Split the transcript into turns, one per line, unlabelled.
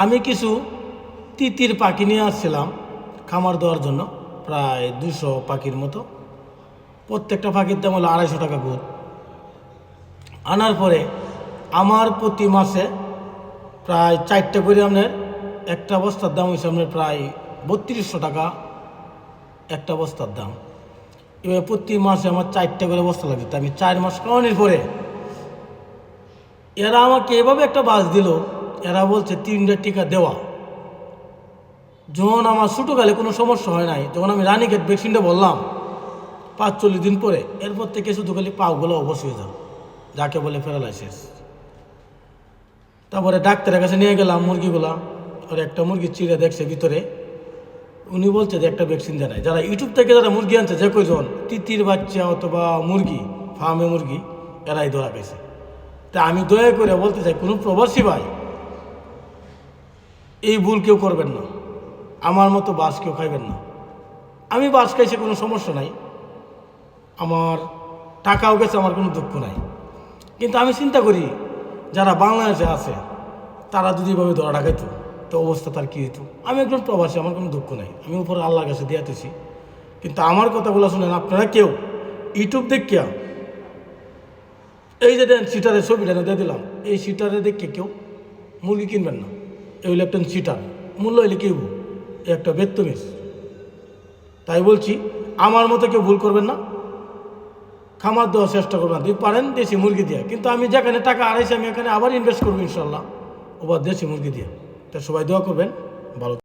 আমি কিছু তিতির পাখি নিয়ে আসছিলাম খামার দেওয়ার জন্য, প্রায় 200 পাখির মতো। প্রত্যেকটা পাখির দাম হলো 250 টাকা গড়। আনার পরে আমার প্রতি মাসে প্রায় 4টা করে আপনার একটা বস্তার দাম হয়েছে আপনার প্রায় 3200 টাকা একটা বস্তার দাম। এবার প্রতি মাসে আমার 4টা করে বস্তা লাগছে। আমি 4 মাস খাওয়ানোর পরে এরা আমাকে এভাবে একটা বাস দিল, এরা বলছে 3টা টিকা দেওয়া। যখন আমার ছোটোকালে কোনো সমস্যা হয় নাই, যখন আমি রানীক্ষেত ভ্যাকসিনটা বললাম 45 দিন পরে, এরপর থেকে শুধু খালি পাগুলো অবশ হয়ে যাও, যাকে বলে প্যারালাইসিস। তারপরে ডাক্তারের কাছে নিয়ে গেলাম মুরগিগুলা, আর একটা মুরগি চিড়ে দেখছে ভিতরে, উনি বলছে যে একটা ভ্যাকসিন দেয় নাই। যারা ইউটিউব থেকে যারা মুরগি আনছে, যে কয়জন তিতির বাচ্চা অথবা মুরগি ফার্মে মুরগি, এরাই ধরা গেছে। তা আমি দয়া করে বলতে চাই, কোনো প্রবাসী ভাই এই ভুল কেউ করবেন না, আমার মতো বাস কেউ খাইবেন না। আমি বাস খাইছি, কোনো সমস্যা নাই, আমার টাকাও গেছে, আমার কোনো দুঃখ নাই। কিন্তু আমি চিন্তা করি যারা বাংলাদেশে আছে তারা যদি এভাবে ধরা রাখাইতো তো অবস্থা তার কী হইতো। আমি একজন প্রবাসী, আমার কোনো দুঃখ নাই, আমি উপরে আল্লাহর কাছে দিয়াতেছি। কিন্তু আমার কথাগুলো শুনেন আপনারা, কেউ ইউটিউব দেখিয়া এই যে দেন সিটারের ছবিটা দিয়ে দিলাম, এই সিটারে দেখে কেউ মুরগি কিনবেন না। এই হইলে একটা সিটার, মূল্য হইলে কেউ একটা বেত্তমিস। তাই বলছি, আমার মতো কেউ ভুল করবেন না, খামার দেওয়ার চেষ্টা করবেন। যদি পারেন দেশি মুরগি দিয়ে, কিন্তু আমি যেখানে টাকা হারাইছি আমি এখানে আবার ইনভেস্ট করবো ইনশাল্লাহ, ওবার দেশি মুরগি দিয়ে। তা সবাই দোয়া করবেন, ভালো।